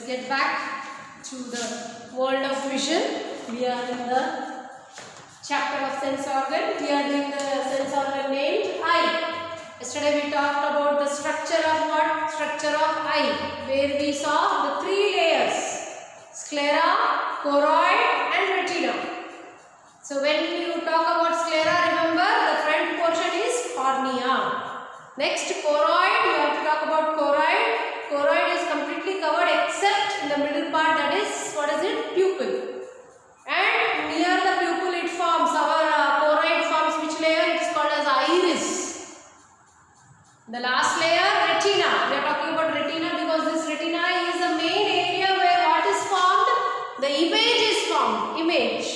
get back to the world of vision. We are in the chapter of sense organ. We are doing the sense organ named eye. Yesterday we talked about the structure of what? Structure of eye, where we saw the three layers: sclera, choroid and retina. So when you talk about sclera, remember the front portion is cornea. Next, choroid, you have to talk about choroid. Choroid is completely covered except in the middle part, that is, what is it? Pupil. And near the pupil it forms, our choroid forms which layer? It is called as iris. The last layer, retina. We are talking about retina because this retina is the main area where what is formed? The image is formed. Image.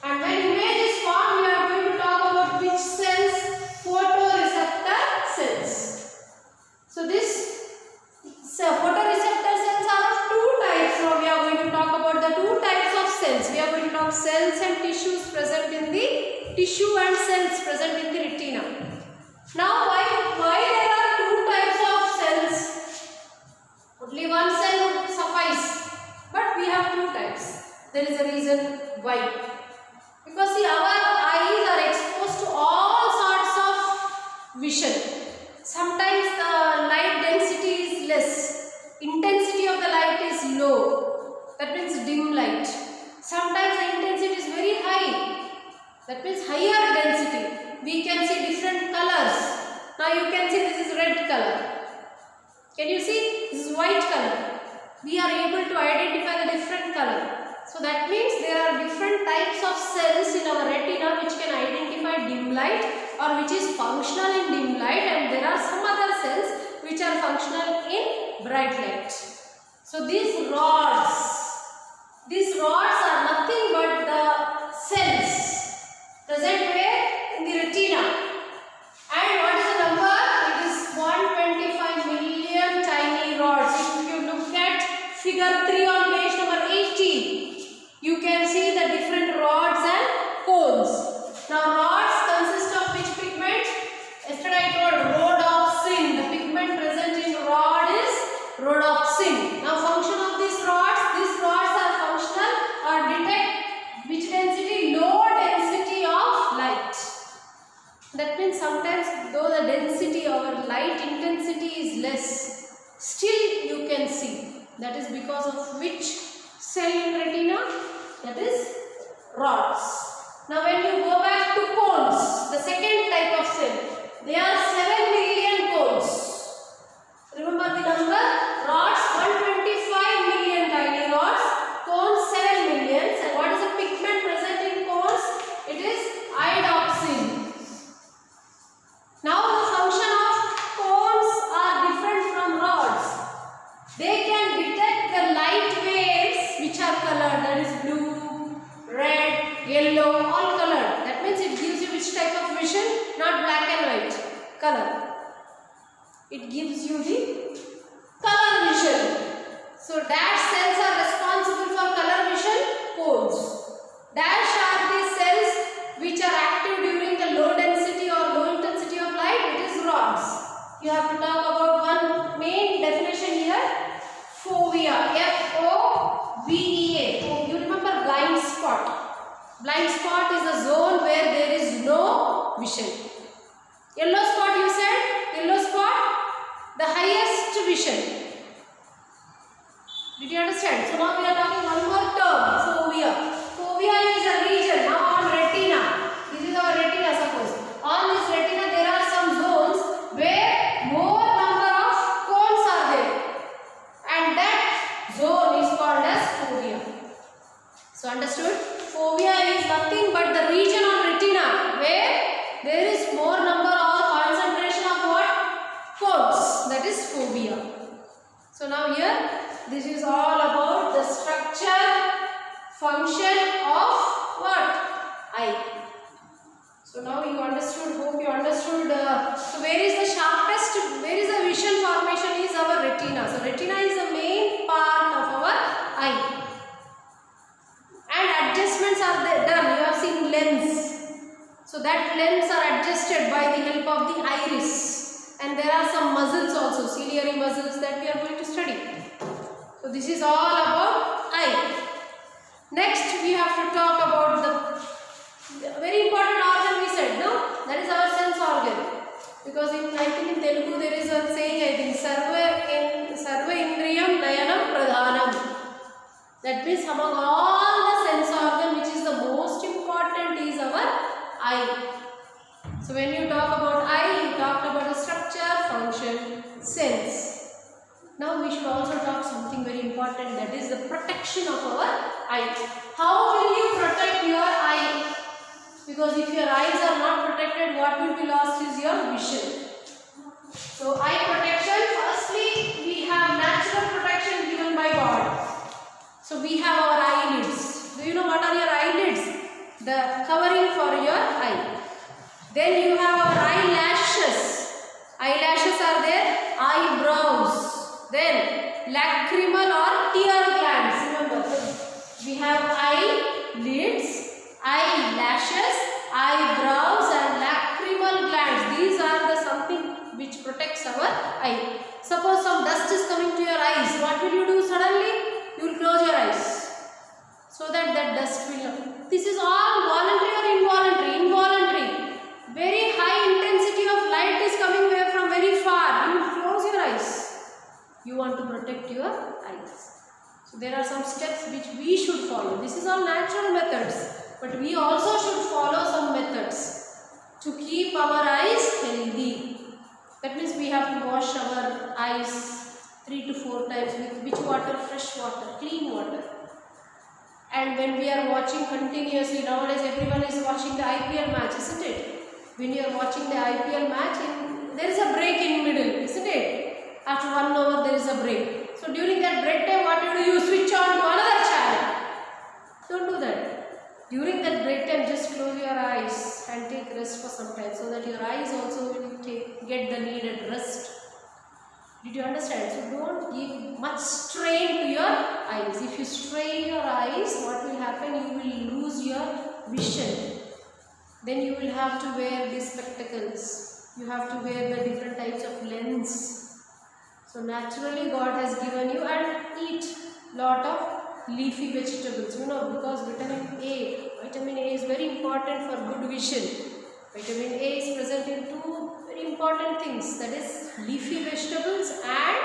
And when image is formed, we are going to talk about which cells? Photoreceptor cells. So this photoreceptor cells are of two types. Now we are going to talk about the two types of cells. We are going to talk cells and tissues present in the tissue and cells present in the retina. Now why there are two types of cells? Only one cell would suffice, but we have two types. There is a reason why. Because see, our eyes are exposed to all sorts of vision. Sometimes the light density is less, intensity of the light is low, that means dim light. Sometimes the intensity is very high, that means higher density. We can see different colors. Now you can see this is red color. Can you see? This is white color. We are able to identify the different color. So that means there are different types of cells in our retina which can identify dim light or which is functional in dim light, and there are some other cells which are functional in bright light. So these rods are nothing but the cells present where? In the retina. And what is the number? It is 125 million tiny rods. If you look at figure 3 on page number 80, you can see the different rods and cones. Now rods consist of which pigment? Yesterday I told rhodopsin. The pigment present in rod is rhodopsin. Now function of these rods are functional or detect which density? Low density of light. That means sometimes though the density or light intensity is less, still you can see. That is because of which cell in retina? That is rods. Now when you go back to cones, the second type of cell, there are 7 million cones. Remember the number? Rods 125 million tiny rods, cones 7 million. And what is the pigment present in cones? It is iodopsin. Now the function of cones are different from rods. They can detect the light waves which are colored, that is blue, red, yellow, all colored. That means it gives you which type of vision? Not black and white, color. It gives you the color vision. So dash cells are responsible for color vision, cones. Dash are the cells which are active during the low density or low intensity of light, it is rods. You have to talk about one main definition here. Fovea, F-O-V-E-A. You remember blind spot. Blind spot is a zone where there is no vision. Yellow spot, you said? Yellow spot, the highest vision. Did you understand? So now we are talking one more term, fovea. Fovea is a region. Now on retina. This is our retina, suppose. On this retina there are some zones where more number of cones are there. And that zone is called as fovea. So understood? Fovea is nothing but the region on retina where there is more number or concentration of what? Cones. That is fovea. So now here, this is all about the structure, function of what? Eye. So now you understood, hope you understood. So where is the sharpest, where is the vision formation is our retina. So retina is the main part of our eye. And adjustments are there, done. You have seen lens. So that lens are adjusted by the help of the iris. And there are some muscles also, ciliary muscles that we are going to study. So So this is all about eye. Next we have to talk about the very important organ we said, no? That is our sense organ. Because I think in Telugu there is a saying, I think, Sarva Indriyam Nayanam Pradhanam. That means among all the sense organ, which is the most important is our eye. So when you talk about eye, you talk about the structure, function, sense. Now we should also talk something very important, that is the protection of our eye. How will you protect your eye? Because if your eyes are not protected, what will be lost is your vision. So eye protection, firstly we have natural protection given by God. So we have our eyelids. Do you know what are your eyelids? The covering for your eye. Then you have our eyelashes. Eyelashes are there. Eyebrows. Then lacrimal or tear glands. Remember, we have eyelids, eyelashes, eyebrows and lacrimal glands. These are the something which protects our eye. Suppose some dust is coming to your eyes. What will you do suddenly? You will close your eyes so that dust will not. This is all voluntary or involuntary? Involuntary. Very high intensity of light is coming away from very far. You will close your eyes. You want to protect your eyes. So there are some steps which we should follow. This is all natural methods. But we also should follow some methods to keep our eyes healthy. That means we have to wash our eyes 3 to 4 times with which water? Fresh water, clean water. And when we are watching continuously, nowadays everyone is watching the IPL match, isn't it? When you are watching the IPL match, there is a break in middle, isn't it? After 1 hour there is a break. So during that break time, what do? You switch on to another channel. Don't do that. During that break time, just close your eyes and take rest for some time so that your eyes also will get the needed rest. Did you understand? So don't give much strain to your eyes. If you strain your eyes, what will happen? You will lose your vision. Then you will have to wear these spectacles. You have to wear the different types of lens. So naturally God has given you, and eat lot of leafy vegetables. You know, because vitamin A is very important for good vision. Vitamin A is present in 2 very important things, that is leafy vegetables and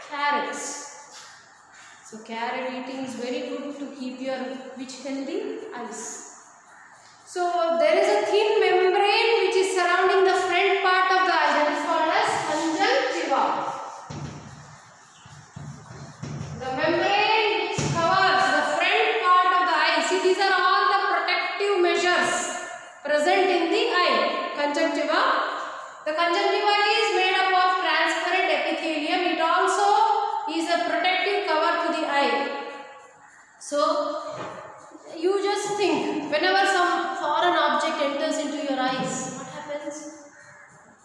carrots. So carrot eating is very good to keep your healthy eyes. So there is a thin membrane which is surrounding the front part of the eye, that is called as conjunctiva. The membrane which covers the front part of the eye. See, these are all the protective measures present in the eye. Conjunctiva. The conjunctiva is made up of transparent epithelium. It also is a protective cover to the eye. So you just think, whenever some foreign object enters into your eyes, what happens?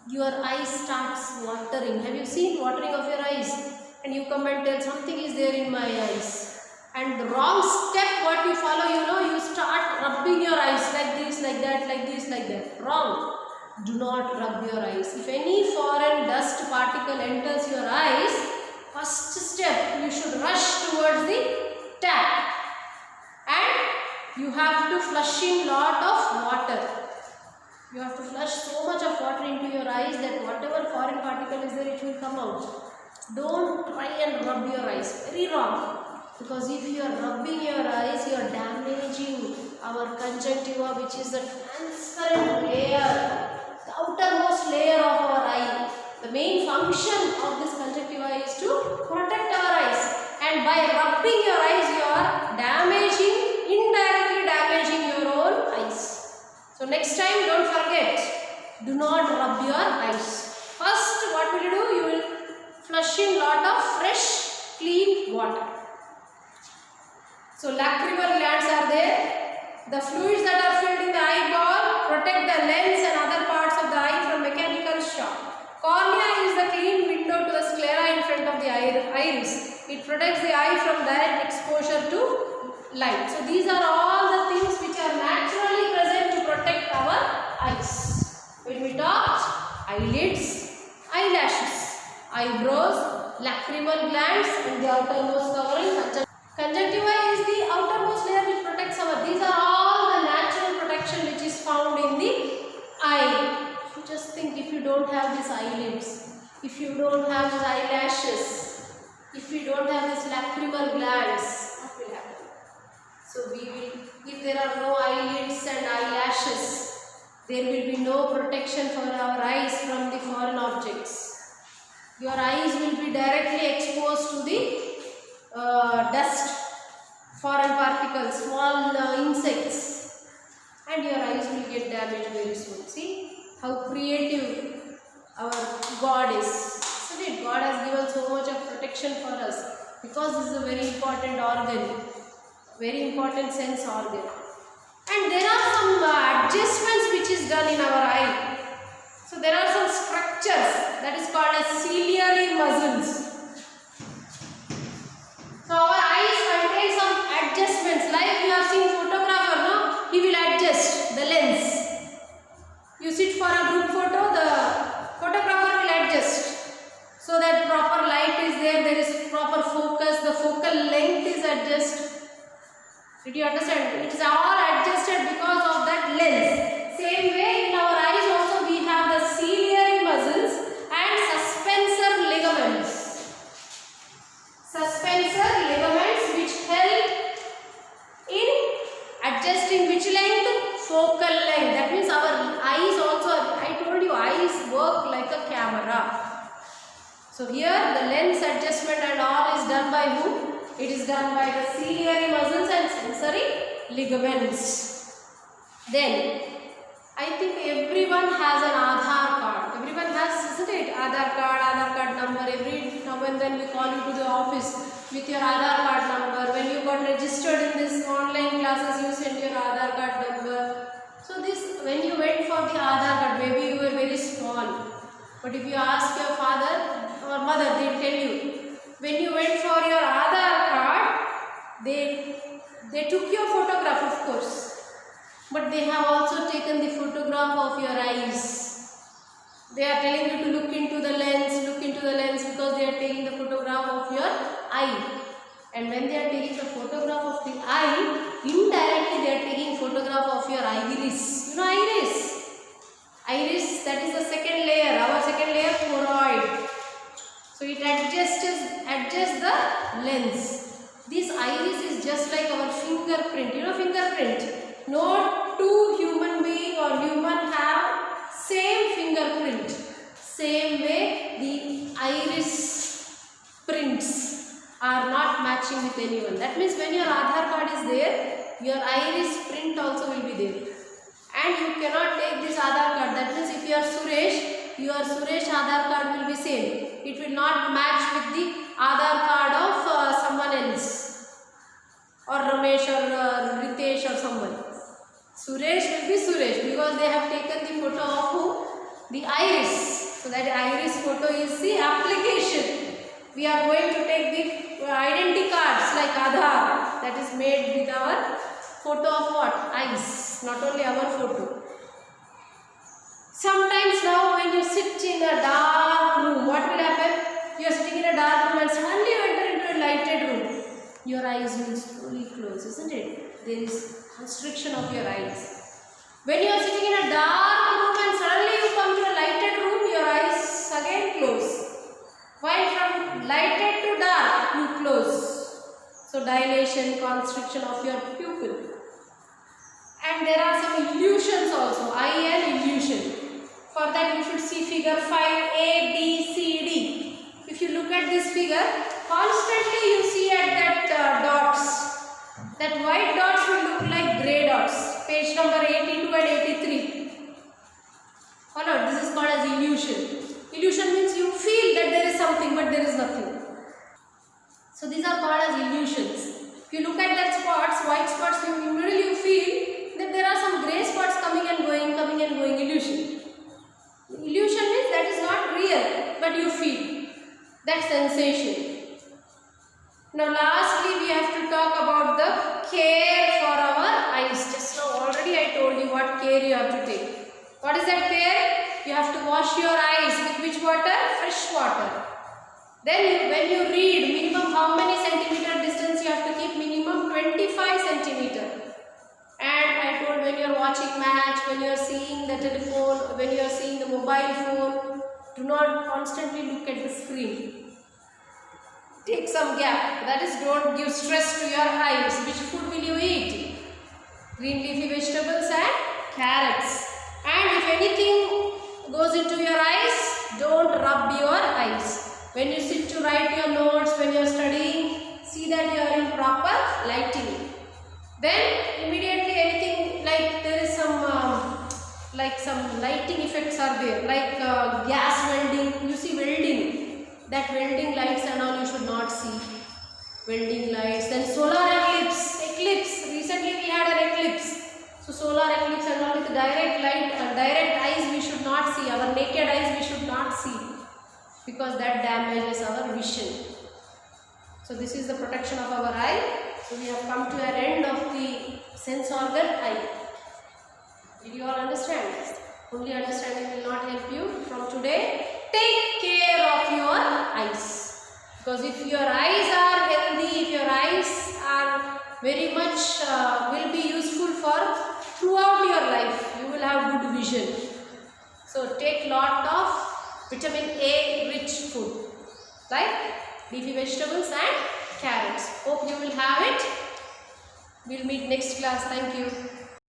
Your eyes starts watering. Have you seen watering of your eyes? And you come and tell, something is there in my eyes. And the wrong step what you follow, you start rubbing your eyes like this, like that, like this, like that. Wrong. Do not rub your eyes. If any foreign dust particle enters your eyes, first step, you should rush towards the tap. And you have to flush in lot of water. You have to flush so much of water into your eyes that whatever foreign particle is there, it will come out. Don't try and rub your eyes. Very wrong. Because if you are rubbing your eyes, you are damaging our conjunctiva, which is the transparent layer, the outermost layer of our eye. The main function of this conjunctiva is to protect our eyes. And by rubbing your eyes, you are indirectly damaging your own eyes. So next time, don't forget, do not rub your eyes. First, what will you do? You will flush in lot of fresh, clean water. So lacrimal glands are there. The fluids that are filled in the eyeball protect the lens and other parts of the eye from mechanical shock. Cornea is the clean window to the sclera in front of the iris. It protects the eye from direct exposure to light. So these are all the things which are naturally present to protect our eyes. When we talked, eyelids, eyelashes, eyebrows, lacrimal glands and the outermost covering. Conjunctiva is the outermost layer which protects our. These are all the natural protection which is found in the eye. Just think, if you don't have these eyelids, if you don't have these eyelashes, if you don't have these lacrimal glands, what will happen? So if there are no eyelids and eyelashes, there will be no protection for our eyes from the foreign objects. Your eyes will be directly exposed to the dust, foreign particles, small insects, and your eyes will get damaged very soon. See how creative our God is, isn't it? God has given so much of protection for us because this is a very important organ, very important sense organ. And there are some adjustments which is done in our eye. So there are some structures that is called as ciliary muscles. So our eyes contain some adjustments, like you have seen photographer, no? He will adjust the lens. You sit for a group photo, the photographer will adjust so that proper light is there, there is proper focus, the focal length is adjusted. Did you understand? It is all adjusted because of that lens. Same way in our eyes also we have the ciliary muscles and suspensor ligaments. Suspensor ligaments which help in adjusting which length? Focal length. That means our eyes also, I told you, eyes work like a camera. So here the lens adjustment and all is done by whom? It is done by the ciliary muscles and sensory ligaments. Then, I think everyone has an Aadhaar card. Everyone has, isn't it? Aadhaar card number. Every now and then we call you to the office with your Aadhaar card number. When you got registered in this online classes, you sent your Aadhaar card number. So this, when you went for the Aadhaar card, maybe you were very small. But if you ask your father or mother, they will tell you. When you went for your Aadhaar card, they took your photograph, of course. But they have also taken the photograph of your eyes. They are telling you to look into the lens because they are taking the photograph of your eye. And when they are taking the photograph of the eye, indirectly they are taking photograph of your iris. You know iris? Iris, that is the second layer. Our second layer, choroid. So it adjusts the lens. This iris is just like our fingerprint. You know fingerprint? No two human being or human have same fingerprint. Same way the iris prints are not matching with anyone. That means when your Aadhaar card is there, your iris print also will be there. And you cannot take this Aadhaar card. That means if you are Suresh, your Suresh Aadhaar card will be same. It will not match with the Aadhaar card of someone else. Or Ramesh or Ritesh or someone. Suresh will be Suresh because they have taken the photo of who? The iris. So that iris photo is the application. We are going to take the identity cards like Aadhaar that is made with our photo of what? Eyes. Not only our photo. Sometimes now when you sit in a dark room, what will happen? You are sitting in a dark room and suddenly you enter into a lighted room. Your eyes will slowly close, isn't it? There is constriction of your eyes. When you are sitting in a dark room and suddenly you come to a lighted room, your eyes again close. While from lighted to dark, you close. So dilation, constriction of your pupil. And there are some illusions also, eye and illusion. For that you should see figure 5A, B, C, D. If you look at this figure, constantly you see at that dots. That white dots will look like grey dots. Page number 82 and 83. Follow, this is called as illusion. Illusion means you feel that there is something but there is nothing. So these are called as illusions. If you look at that spots, white spots, you immediately feel that there are some grey spots coming and going, illusion. Illusion means that is not real, but you feel that sensation. Now lastly we have to talk about the care for our eyes. Just now already I told you what care you have to take. What is that care? You have to wash your eyes with which water? Fresh water. Then when you read, minimum how many centimeter distance you have to keep? Minimum 25 centimeter. And I told, when you are watching match, when you are seeing the telephone, when you are seeing the mobile phone, do not constantly look at the screen. Take some gap. That is, don't give stress to your eyes. Which food will you eat? Green leafy vegetables and carrots. And if anything goes into your eyes, don't rub your eyes. When you sit to write your notes, when you are studying, see that you are in proper lighting. Then immediately anything like there is some lighting effects are there, like gas welding. You see welding, that welding lights and all you should not see. Welding lights. Then solar eclipse. Recently we had an eclipse. So solar eclipse and all with direct light, direct eyes we should not see. Our naked eyes we should not see, because that damages our vision. So this is the protection of our eye. So we have come to an end of the sense organ eye. Did you all understand? Only understanding will not help you. From today, take care of your eyes. Because if your eyes are healthy, if your eyes are very much will be useful for throughout your life, you will have good vision. So take lot of vitamin A rich food, like leafy vegetables and carrots. Hope you will have it. We'll meet next class. Thank you.